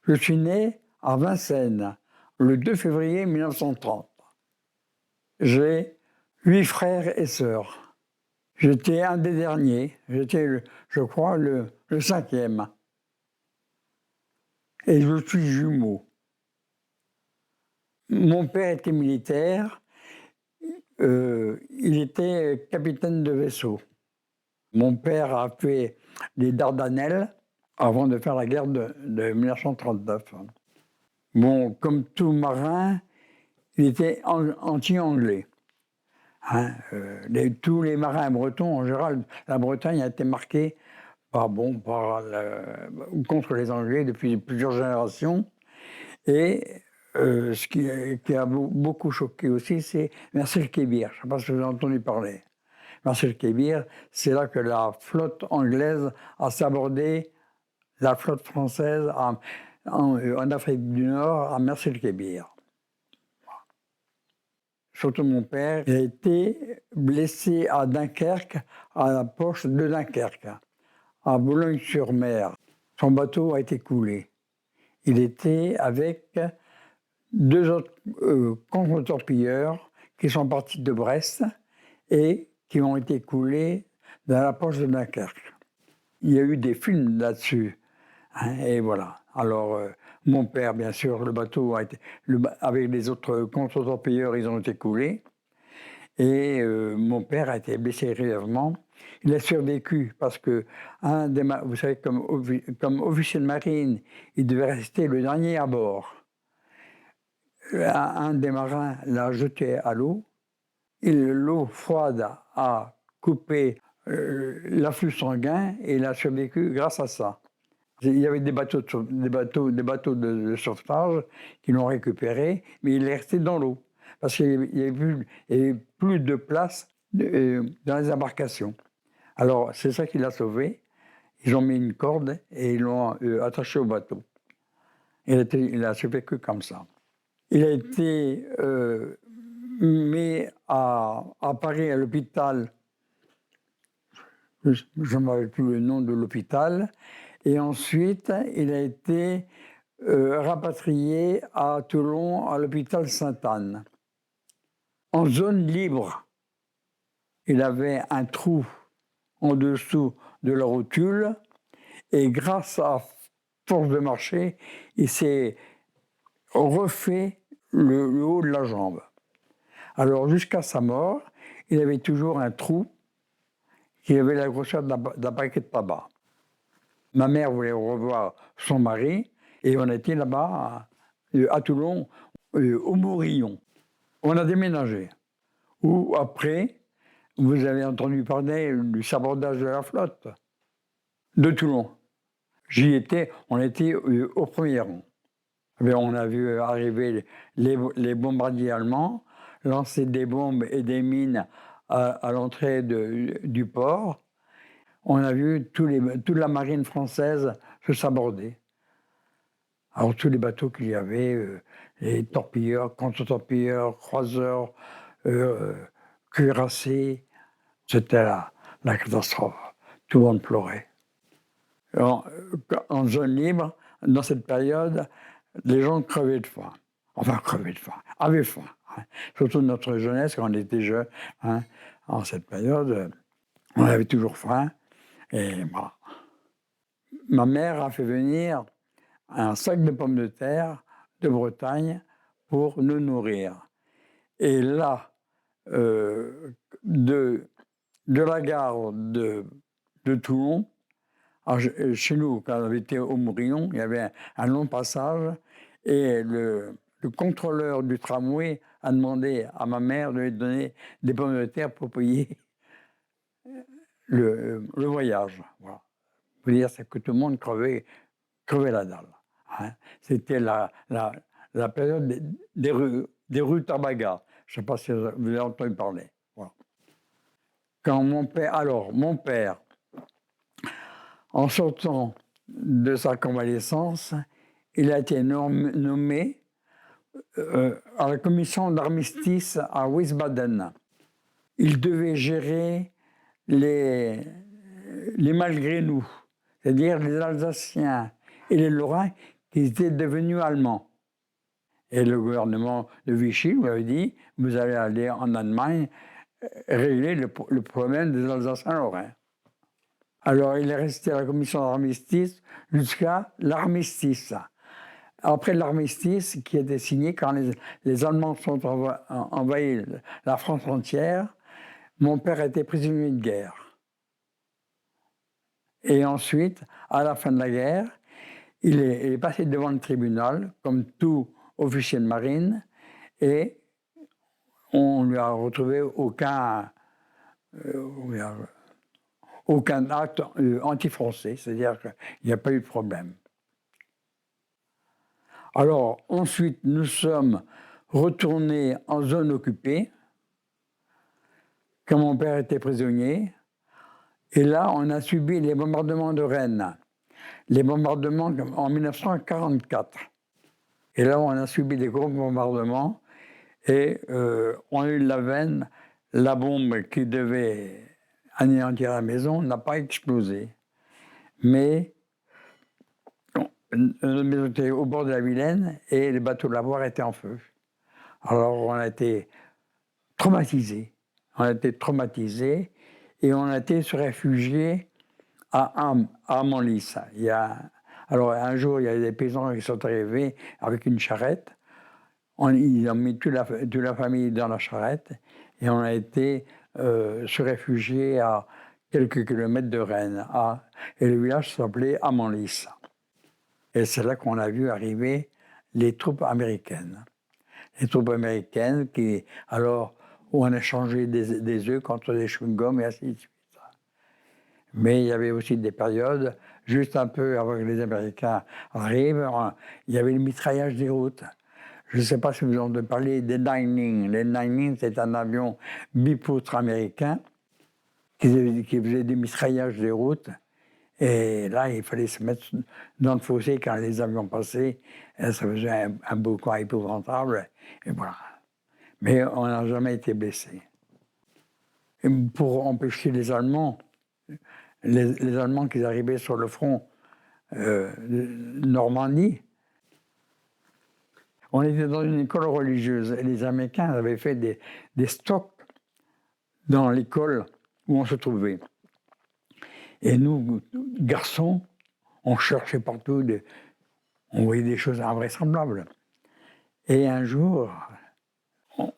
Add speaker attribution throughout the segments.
Speaker 1: Je suis né à Vincennes le 2 février 1930. J'ai 8 frères et sœurs. J'étais un des derniers, je crois, le 5e. Et je suis jumeau. Mon père était militaire, il était capitaine de vaisseau. Mon père a fait les Dardanelles avant de faire la guerre de 1939. Bon, comme tout marin, il était anti-anglais. Hein, tous les marins bretons, en général, la Bretagne a été marquée contre les Anglais depuis plusieurs générations. Et ce qui a beaucoup choqué aussi, c'est Mers-el-Kébir. Je ne sais pas si vous avez entendu parler. Mers-el-Kébir, c'est là que la flotte anglaise a sabordé la flotte française en Afrique du Nord, à Mers-el-Kébir. Surtout mon père, il a été blessé à Dunkerque, à la poche de Dunkerque, à Boulogne-sur-Mer. Son bateau a été coulé. Il était avec 2 autres contre-torpilleurs qui sont partis de Brest et qui ont été coulés dans la poche de Dunkerque. Il y a eu des films là-dessus. Hein, et voilà. Alors, mon père, bien sûr, le bateau avec les autres contre-torpilleurs, ils ont été coulés. Et mon père a été blessé grièvement. Il a survécu parce que, vous savez, comme officier de marine, il devait rester le dernier à bord. Un des marins l'a jeté à l'eau. L'eau froide a coupé l'afflux sanguin et il a survécu grâce à ça. Il y avait des bateaux de sauvetage qui l'ont récupéré, mais il est resté dans l'eau parce qu'il n'y avait plus de place dans les embarcations. Alors, c'est ça qui l'a sauvé. Ils ont mis une corde et ils l'ont attaché au bateau. Il a survécu comme ça. Il a été mis à Paris, à l'hôpital. Je ne me rappelle plus le nom de l'hôpital. Et ensuite, il a été rapatrié à Toulon, à l'hôpital Sainte-Anne. En zone libre, il avait un trou en dessous de la rotule et grâce à force de marcher, il s'est refait le haut de la jambe. Alors jusqu'à sa mort, il avait toujours un trou qui avait la grosseur d'un paquet de tabac. Ma mère voulait revoir son mari et on était là-bas à Toulon, au Morillon. On a déménagé. Où après, vous avez entendu parler du sabordage de la flotte de Toulon. On était au premier rang. On a vu arriver les bombardiers allemands, lancer des bombes et des mines à l'entrée du port. On a vu toute la marine française se saborder. Alors tous les bateaux qu'il y avait, les torpilleurs, contre-torpilleurs, croiseurs, cuirassés, c'était la catastrophe. Tout le monde pleurait. Alors, en zone libre, dans cette période, les gens crevaient de faim. Enfin, crevaient de faim, avaient faim. Hein. Surtout notre jeunesse, quand on était jeunes, hein, en cette période, on avait toujours faim. Et voilà. Ma mère a fait venir un sac de pommes de terre de Bretagne pour nous nourrir. Et là, de la gare de Toulon, chez nous, quand on était au Morillon, il y avait un long passage et le contrôleur du tramway a demandé à ma mère de lui donner des pommes de terre pour payer le voyage. Voilà. Vous dire, c'est que tout le monde crevait la dalle. Hein. C'était la période des rues Tabaga. Je ne sais pas si vous avez entendu parler. Voilà. Quand mon père, en sortant de sa convalescence, il a été nommé à la commission d'armistice à Wiesbaden. Il devait gérer les malgré nous, c'est-à-dire les Alsaciens et les Lorrains qu'ils étaient devenus allemands. Et le gouvernement de Vichy lui avait dit, vous allez aller en Allemagne régler le problème des Alsaciens-Lorrains. Alors il est resté à la commission d'armistice jusqu'à l'armistice. Après l'armistice qui était signé quand les Allemands sont envahis la France entière, mon père était prisonnier de guerre. Et ensuite, à la fin de la guerre, il est passé devant le tribunal, comme tout officier de marine, et on ne lui a retrouvé aucun acte anti-français, c'est-à-dire qu'il n'y a pas eu de problème. Alors, ensuite, nous sommes retournés en zone occupée, quand mon père était prisonnier, et là, on a subi les bombardements de Rennes, les bombardements en 1944. Et là, on a subi des gros bombardements, et on a eu la veine, la bombe qui devait anéantir la maison n'a pas explosé. Mais notre maison était au bord de la Vilaine et les bateaux de la voile étaient en feu. Alors on a été traumatisés. Et on a été se réfugier à Amanlis. Alors un jour, il y a des paysans qui sont arrivés avec une charrette. Ils ont mis toute la famille dans la charrette et on a été se réfugier à quelques kilomètres de Rennes. Et le village s'appelait Amanlis. Et c'est là qu'on a vu arriver les troupes américaines. Les troupes américaines où on a changé des œufs contre des chewing-gums et ainsi de suite. Mais il y avait aussi des périodes, juste un peu avant que les Américains arrivent, il y avait le mitraillage des routes. Je ne sais pas si vous en avez parlé des Nining. Les Nining, c'est un avion bipoutre américain qui faisait des mitraillages des routes. Et là, il fallait se mettre dans le fossé quand les avions passaient. Et ça faisait un boucan épouvantable. Et voilà. Mais on n'a jamais été blessés. Et pour empêcher les Allemands, les Allemands qui arrivaient sur le front de Normandie, on était dans une école religieuse et les Américains avaient fait des stocks dans l'école où on se trouvait. Et nous, garçons, on cherchait partout, on voyait des choses invraisemblables. Et un jour,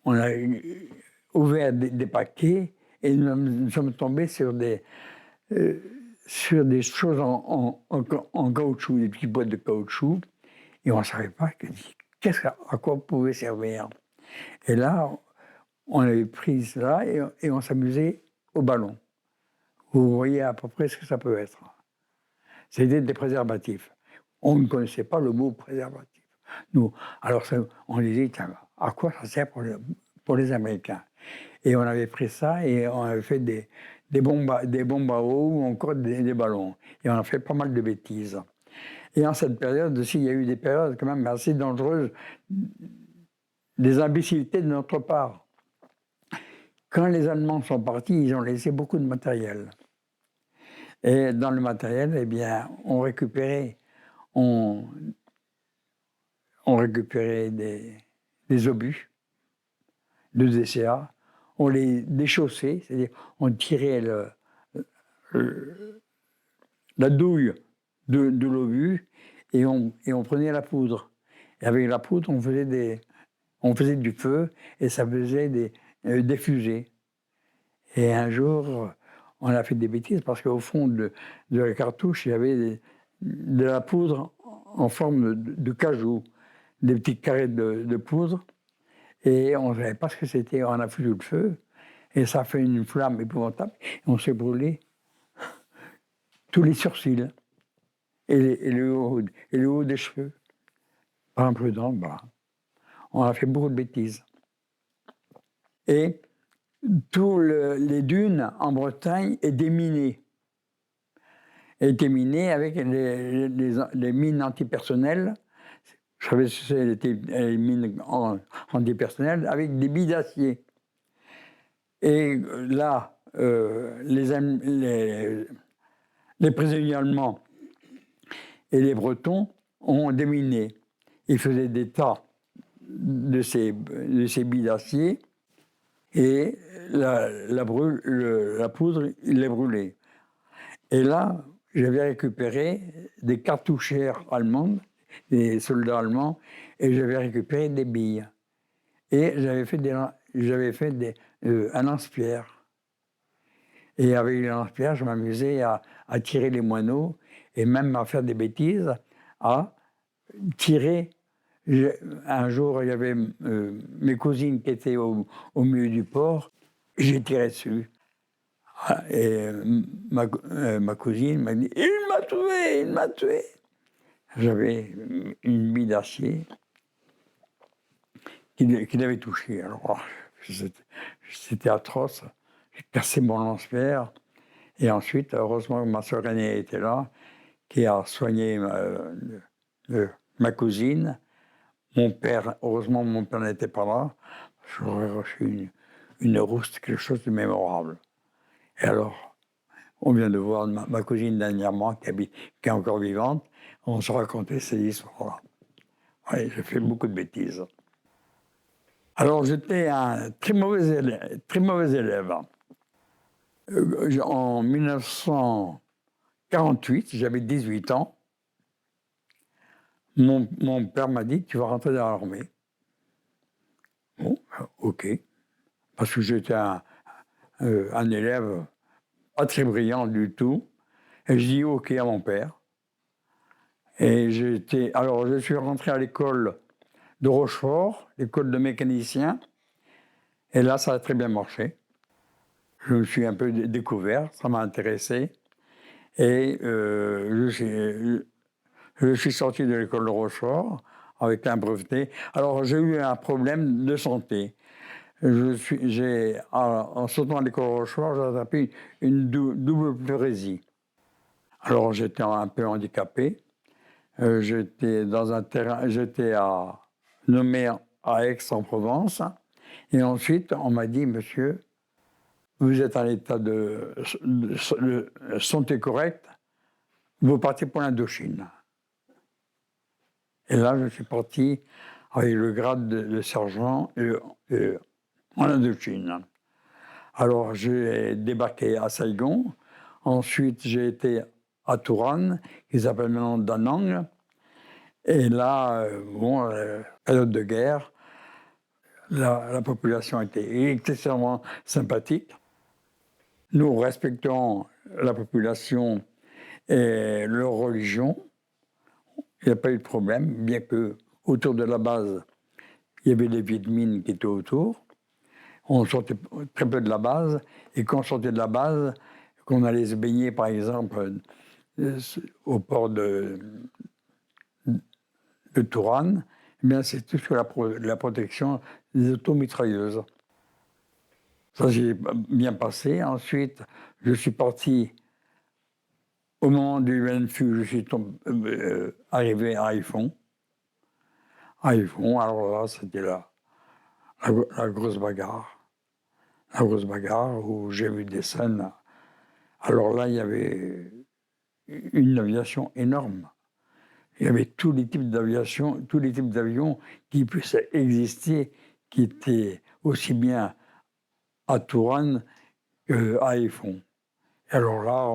Speaker 1: on a ouvert des paquets et nous sommes tombés sur des choses en caoutchouc, des petites boîtes de caoutchouc, et on ne savait pas à quoi pouvait servir. Et là, on avait pris cela et on s'amusait au ballon. Vous voyez à peu près ce que ça peut être. C'était des préservatifs. On ne connaissait pas le mot préservatif. Nous, alors on disait, à quoi ça sert pour les Américains? Et on avait pris ça et on avait fait des bombes à eau ou encore des ballons. Et on a fait pas mal de bêtises. Et en cette période aussi, il y a eu des périodes quand même assez dangereuses, des imbécilités de notre part. Quand les Allemands sont partis, ils ont laissé beaucoup de matériel. Et dans le matériel, eh bien, on récupérait des obus de DCA, on les déchaussait, c'est-à-dire on tirait la douille de l'obus et on prenait la poudre. Et avec la poudre, on faisait du feu et ça faisait des fusées. Et un jour, on a fait des bêtises parce qu'au fond de la cartouche, il y avait de la poudre en forme de cajou, des petits carrés de poudre. Et on ne savait pas ce que c'était. On a foutu le feu et ça a fait une flamme épouvantable. Et on s'est brûlé tous les sourcils et le haut des cheveux. Par imprudence, on a fait beaucoup de bêtises. Et tous les dunes en Bretagne étaient minées. Étaient minées avec les mines antipersonnelles. Je savais ce que c'était les mines antipersonnelles avec des billes d'acier. Et là, les prisonniers allemands et les Bretons ont déminé. Ils faisaient des tas de ces billes d'acier et la poudre, ils les brûlaient. Et là, j'avais récupéré des cartouchères allemandes, des soldats allemands, et j'avais récupéré des billes. Et j'avais fait un lance-pierre. Et avec les lance-pierre, je m'amusais à tirer les moineaux et même à faire des bêtises, à tirer. Un jour, il y avait mes cousines qui étaient au milieu du port, j'ai tiré dessus. Et ma cousine m'a dit « Il m'a tué, il m'a tué !» J'avais une bille d'acier qu'il avait touchée. Alors, c'était atroce. J'ai cassé mon lance-pierre. Et ensuite, heureusement que ma sœur aînée était là, qui a soigné ma cousine. Mon père, heureusement, mon père n'était pas là. J'aurais reçu une rouste, quelque chose de mémorable. Et alors, on vient de voir ma cousine dernièrement, qui est encore vivante. On se racontait ces histoires-là. Oui, j'ai fait beaucoup de bêtises. Alors, j'étais un très mauvais élève. En 1948, j'avais 18 ans. Mon père m'a dit « Tu vas rentrer dans l'armée ». Bon, ok. Parce que j'étais un élève pas très brillant du tout. Et je dis ok à mon père. Et alors je suis rentré à l'école de Rochefort, l'école de mécanicien. Et là, ça a très bien marché. Je me suis un peu découvert, ça m'a intéressé. Et je suis sorti de l'école de Rochefort avec un breveté. Alors j'ai eu un problème de santé. En sortant de l'école de Rochefort, j'ai attrapé une double pleurésie. Alors j'étais un peu handicapé. J'étais nommé à Aix-en-Provence. Et ensuite, on m'a dit, monsieur, vous êtes en état de santé correcte, vous partez pour l'Indochine. Et là, je suis parti avec le grade de sergent en Indochine. Alors, j'ai débarqué à Saigon. Ensuite, j'ai été à Touran, qui s'appelle maintenant Da Nang. Et là, période de guerre, la population était excessivement sympathique. Nous respectons la population et leur religion. Il n'y a pas eu de problème, bien que autour de la base, il y avait des Viet Minh qui étaient autour. On sortait très peu de la base. Et quand on sortait de la base, qu'on allait se baigner, par exemple, au port de Touran, eh bien, c'est tout sur la protection des automitrailleuses. Ça s'est bien passé. Ensuite, je suis parti, au moment du UNFU, je suis arrivé à Haiphong. À Haiphong, alors là, c'était la grosse bagarre. La grosse bagarre où j'ai vu des scènes. Alors là, il y avait une aviation énorme. Il y avait tous les types d'avions qui puissent exister, qui étaient aussi bien à Touran qu'à Haiphong. Et alors là,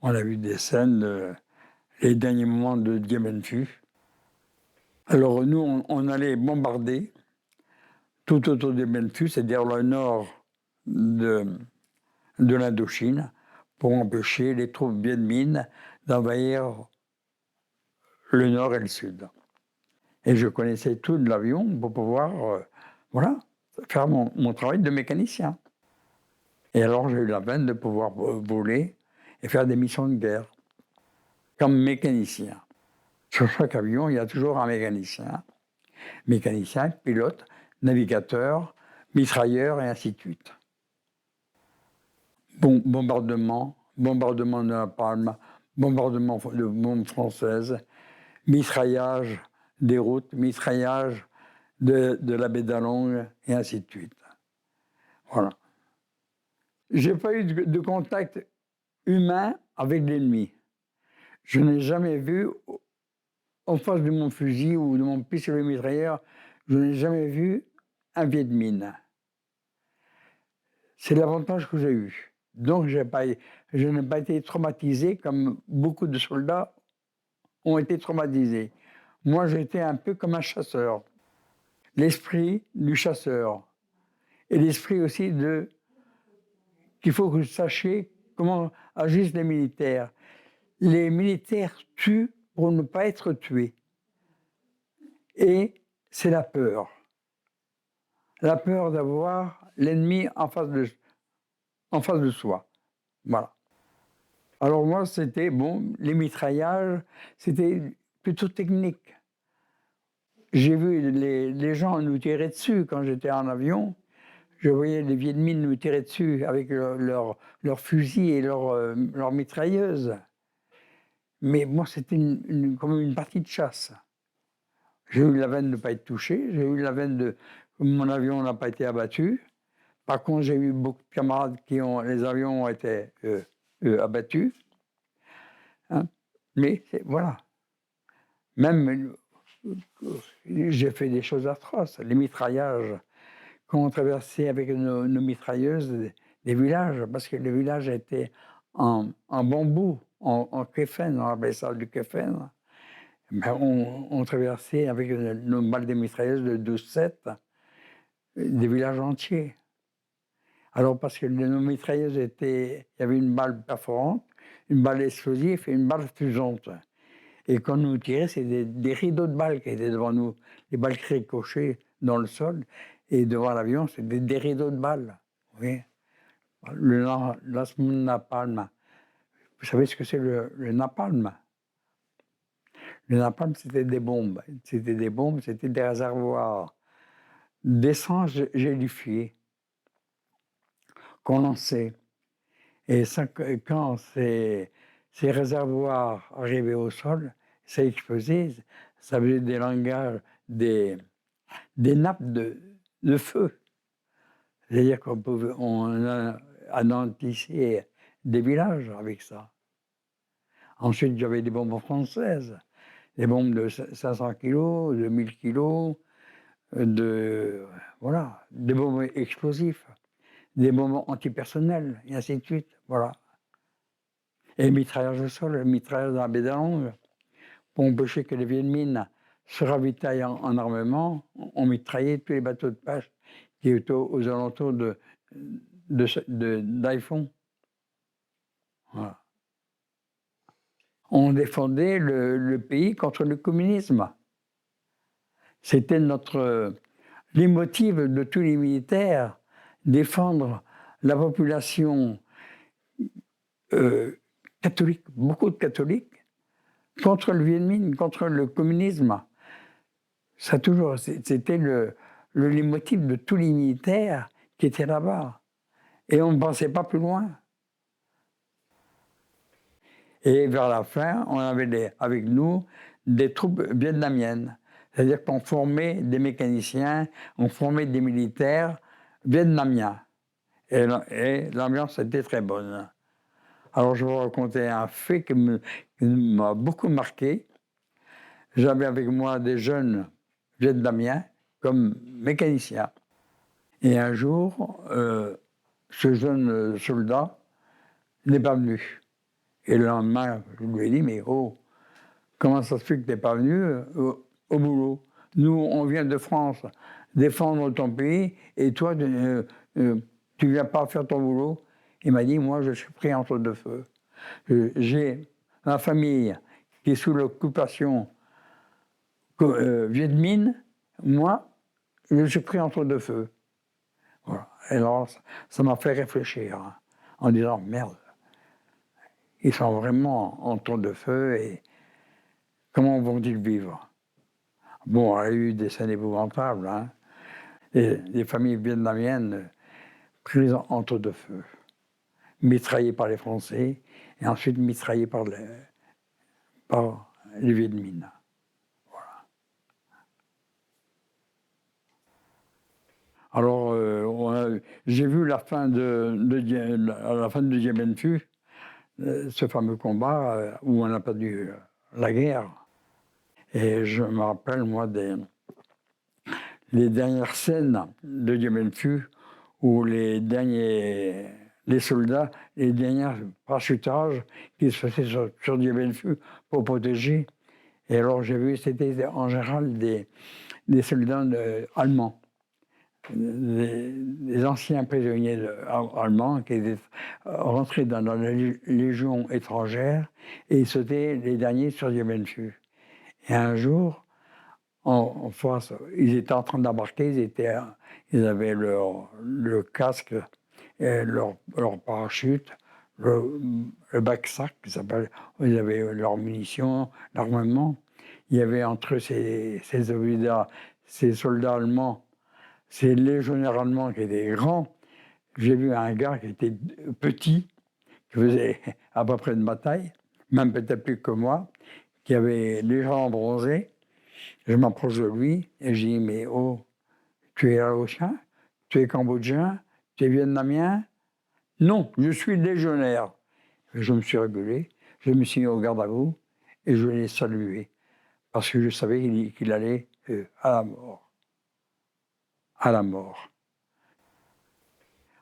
Speaker 1: on a vu des scènes, les derniers moments de Dien Bien Phu. Alors nous, on allait bombarder tout autour de Bien Phu, c'est-à-dire le nord de l'Indochine, pour empêcher les troupes Viet Minh d'envahir le nord et le sud. Et je connaissais tout de l'avion pour pouvoir, faire mon travail de mécanicien. Et alors j'ai eu la peine de pouvoir voler et faire des missions de guerre comme mécanicien. Sur chaque avion, il y a toujours un mécanicien. Mécanicien, pilote, navigateur, mitrailleur et ainsi de suite. Bombardement de napalm, bombardement de bombes françaises, mitraillage des routes, mitraillage de la baie d'Along et ainsi de suite. Voilà. Je n'ai pas eu de contact humain avec l'ennemi. Je n'ai jamais vu en face de mon fusil ou de mon pistolet mitrailleur, je n'ai jamais vu un Viet Minh. C'est l'avantage que j'ai eu. Donc je n'ai pas été traumatisé comme beaucoup de soldats ont été traumatisés. Moi, j'étais un peu comme un chasseur. L'esprit du chasseur. Et l'esprit aussi qu'il faut que vous sachiez comment agissent les militaires. Les militaires tuent pour ne pas être tués. Et c'est la peur. La peur d'avoir l'ennemi en face de soi. Voilà. Alors moi, c'était, bon, les mitraillages, c'était plutôt technique. J'ai vu les gens nous tirer dessus quand j'étais en avion. Je voyais les Viet Minh nous tirer dessus avec leurs fusils et leurs mitrailleuses. Mais moi, c'était comme une partie de chasse. J'ai eu la veine de ne pas être touché, j'ai eu la veine de mon avion n'a pas été abattu. Par contre, j'ai eu beaucoup de camarades les avions ont été abattus. Hein. Mais voilà. Même, j'ai fait des choses atroces. Les mitraillages, quand on traversait avec nos mitrailleuses des villages, parce que les villages étaient en bambou, en kéfen, on appelait ça du kéfen. Ben, on traversait avec nos balles de mitrailleuses de 12-7 des villages entiers. Alors, parce que nos mitrailleuses il y avait une balle perforante, une balle explosive et une balle fusante. Et quand nous tirait, c'était des rideaux de balles qui étaient devant nous. Les balles qui ricochaient dans le sol. Et devant l'avion, c'était des rideaux de balles. Oui. Le napalm. Vous savez ce que c'est le napalm? Le napalm, c'était des bombes. C'était des bombes, c'était des réservoirs d'essence gélifiée qu'on lançait. Et ça, quand ces réservoirs arrivaient au sol, ça explosait, ça faisait des langages, des nappes de feu. C'est-à-dire on anéantissait des villages avec ça. Ensuite, j'avais des bombes françaises, des bombes de 500 kilos, de 1000 kilos, voilà, des bombes explosifs, des bombes antipersonnelles, et ainsi de suite, voilà. Et le mitraillage au sol, le mitraillage dans la baie d'Along, pour empêcher que les Viet Minh se ravitaillent en armement, on mitraillait tous les bateaux de pêche qui étaient aux alentours d'Haiphong. Voilà. On défendait le pays contre le communisme. C'était les motifs de tous les militaires, défendre la population catholique, beaucoup de catholiques, contre le Viet Minh, contre le communisme. C'était le motif de tous les militaires qui étaient là-bas. Et on ne pensait pas plus loin. Et vers la fin, on avait avec nous des troupes vietnamiennes. C'est-à-dire qu'on formait des mécaniciens, on formait des militaires vietnamiens. Et l'ambiance était très bonne. Alors je vais vous raconter un fait qui m'a beaucoup marqué. J'avais avec moi des jeunes vietnamiens comme mécaniciens. Et un jour, ce jeune soldat n'est pas venu. Et le lendemain, je lui ai dit, mais oh, comment ça se fait que tu n'es pas venu au boulot? Nous, on vient de France défendre ton pays, et toi, tu ne viens pas faire ton boulot? Il m'a dit, moi, je suis pris entre deux feux. J'ai ma famille qui est sous l'occupation Viet Minh, moi, je suis pris entre deux feux. Voilà. Et alors, ça m'a fait réfléchir, hein, en disant, merde, ils sont vraiment entre deux feux, et comment vont-ils vivre? Bon, il y a eu des scènes épouvantables, hein, et des familles vietnamiennes prises entre deux feux, mitraillées par les Français, et ensuite mitraillées par les Viet Minh. Alors, j'ai vu la fin la fin de Dien Bien Phu, ce fameux combat où on a perdu la guerre. Et je me rappelle, moi, les dernières scènes de Dien Bien Phu où les soldats, les derniers parachutages qui se faisaient sur Dien Bien Phu pour protéger. Et alors j'ai vu, c'était en général des soldats allemands, des anciens prisonniers allemands qui étaient rentrés dans la Légion étrangère et ils sautaient les derniers sur Dien Bien Phu. Et un jour, en face, ils étaient en train d'embarquer, ils avaient le casque, et leur parachute, le bac-sac, qui s'appelle, ils avaient leurs munitions, l'armement. Il y avait entre ces soldats allemands, ces légionnaires allemands qui étaient grands. J'ai vu un gars qui était petit, qui faisait à peu près de ma taille, même peut-être plus que moi, qui avait les jambes bronzées. Je m'approche de lui et je dis, mais oh, tu es laotien? Tu es cambodgien? Tu es vietnamien? Non, je suis légionnaire. Je me suis régulé, je me suis mis au garde à vous et je l'ai salué parce que je savais qu'il allait à la mort. À la mort.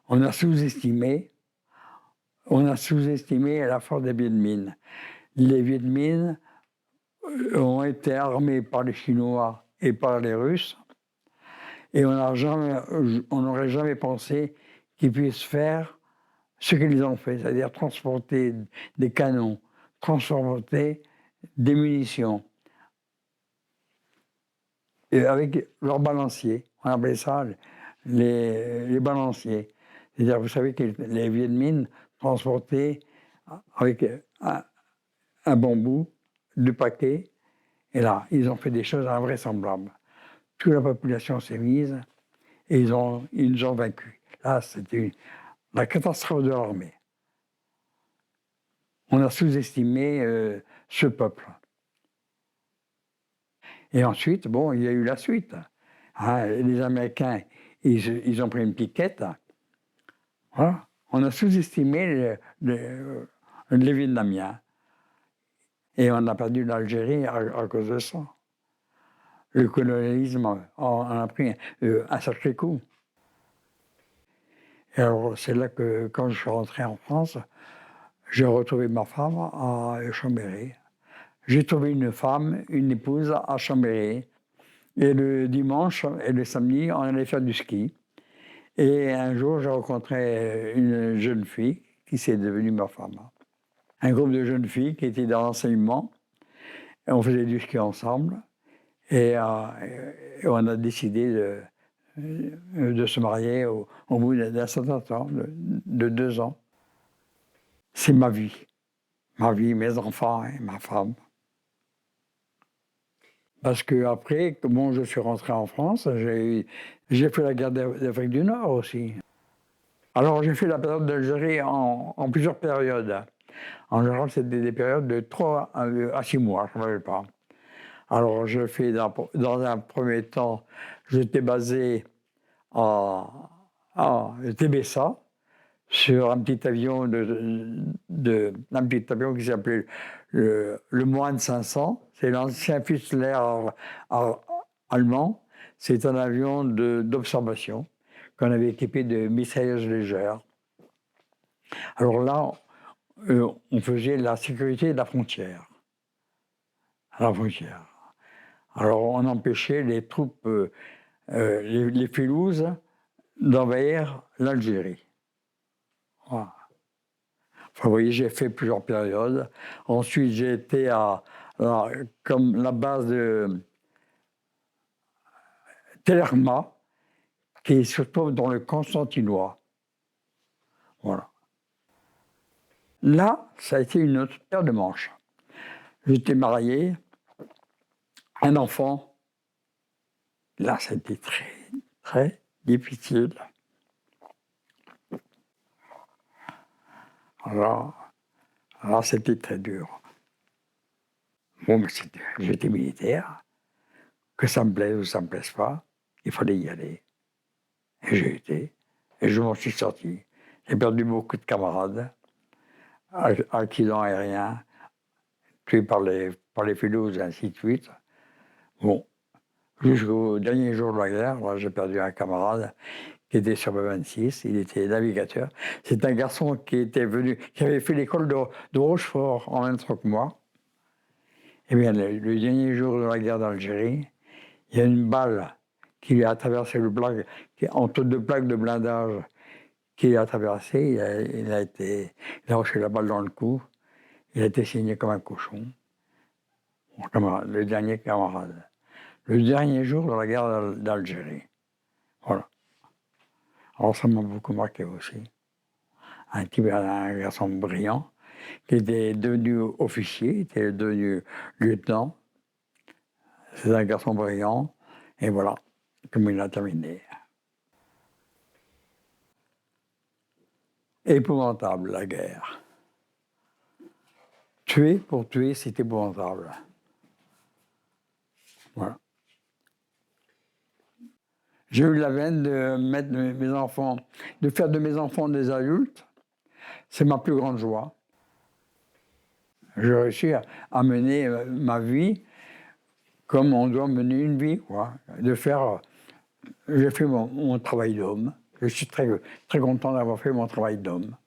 Speaker 1: On a sous-estimé la force des Viet Minh. Les Viet Minh ont été armés par les Chinois et par les Russes et on n'aurait jamais pensé qu'ils puissent faire ce qu'ils ont fait, c'est-à-dire transporter des canons, transporter des munitions, et avec leurs balanciers. On appelait ça les balanciers. C'est-à-dire, vous savez que les Viet Minh transportaient avec un bambou, deux paquets, et là, ils ont fait des choses invraisemblables. Toute la population s'est mise et ils nous ont vaincus. Là, c'était la catastrophe de l'armée. On a sous-estimé ce peuple. Et ensuite, bon, il y a eu la suite. Hein, les Américains, ils ont pris une piquette. Voilà. On a sous-estimé les Vietnamiens. Et on a perdu l'Algérie à cause de ça. Le colonialisme en a pris un sacré coup. Et alors, c'est là que, quand je suis rentré en France, j'ai retrouvé ma femme à Chambéry. J'ai trouvé une femme, une épouse à Chambéry. Et le dimanche et le samedi, on allait faire du ski. Et un jour, j'ai rencontré une jeune fille qui s'est devenue ma femme. Un groupe de jeunes filles qui étaient dans l'enseignement. Et on faisait du ski ensemble. Et on a décidé de se marier au bout d'un certain temps, de 2 ans. C'est ma vie. Ma vie, mes enfants et ma femme. Parce qu'après, bon, je suis rentré en France, j'ai fait la guerre d'Afrique du Nord aussi. Alors j'ai fait la période d'Algérie en plusieurs périodes. En général, c'était des périodes de 3 à 6 mois, je ne savais pas. Alors je fais dans un premier temps, j'étais basé à Tébessa, sur un petit avion, un petit avion qui s'appelait le Moine 500. C'est l'ancien Fuseleur allemand. C'est un avion d'observation qu'on avait équipé de mitrailleuses légères. Alors là, on faisait la sécurité de la frontière. À la frontière. Alors on empêchait les troupes, les Filouses, d'envahir l'Algérie. Voilà. Enfin, vous voyez, j'ai fait plusieurs périodes. Ensuite, j'ai été comme la base de Tellerma, qui se trouve dans le Constantinois. Voilà. Là, ça a été une autre paire de manches. J'étais marié, un enfant. Là, ça a été très, très difficile. Alors, c'était très dur. Bon, mais j'étais militaire. Que ça me plaise ou ça me plaise pas, il fallait y aller. Et j'ai été. Et je m'en suis sorti. J'ai perdu beaucoup de camarades, accidents aériens, tués par les Filouses et ainsi de suite. Bon, jusqu'au dernier jour de la guerre, moi, j'ai perdu un camarade qui était sur le 26, il était navigateur. C'est un garçon qui était venu, qui avait fait l'école de Rochefort en même temps que moi. Eh bien, le dernier jour de la guerre d'Algérie, il y a une balle qui lui a traversé le blague, entre deux plaques de blindage qui a traversé. Il a reçu la balle dans le cou. Il a été saigné comme un cochon. Mon camarade, le dernier camarade. Le dernier jour de la guerre d'Algérie. Voilà. Alors ça m'a beaucoup marqué aussi. Un garçon brillant, qui était devenu officier, était devenu lieutenant. C'est un garçon brillant. Et voilà, comme il a terminé. Épouvantable, la guerre. Tuer pour tuer, c'est épouvantable. Voilà. J'ai eu la veine de mettre mes enfants, de faire de mes enfants des adultes. C'est ma plus grande joie. J'ai réussi à mener ma vie comme on doit mener une vie, quoi. J'ai fait mon travail d'homme. Je suis très, très content d'avoir fait mon travail d'homme.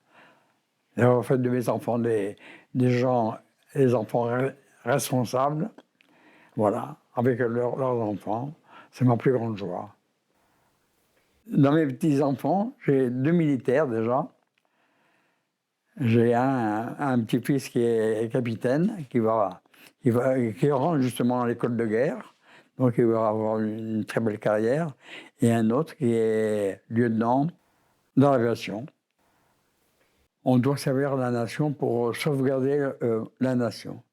Speaker 1: D'avoir fait de mes enfants des gens, des enfants responsables, voilà, avec leurs enfants. C'est ma plus grande joie. Dans mes petits-enfants, j'ai 2 militaires déjà. J'ai un petit-fils qui est capitaine, qui rentre justement à l'école de guerre, donc il va avoir une très belle carrière, et un autre qui est lieutenant dans l'aviation. On doit servir la nation pour sauvegarder la nation.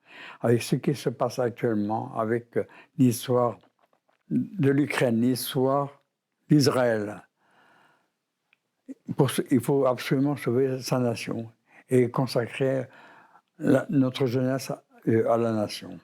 Speaker 1: Avec ce qui se passe actuellement, avec l'histoire de l'Ukraine, l'histoire d'Israël, il faut absolument sauver sa nation et consacrer notre jeunesse à la nation.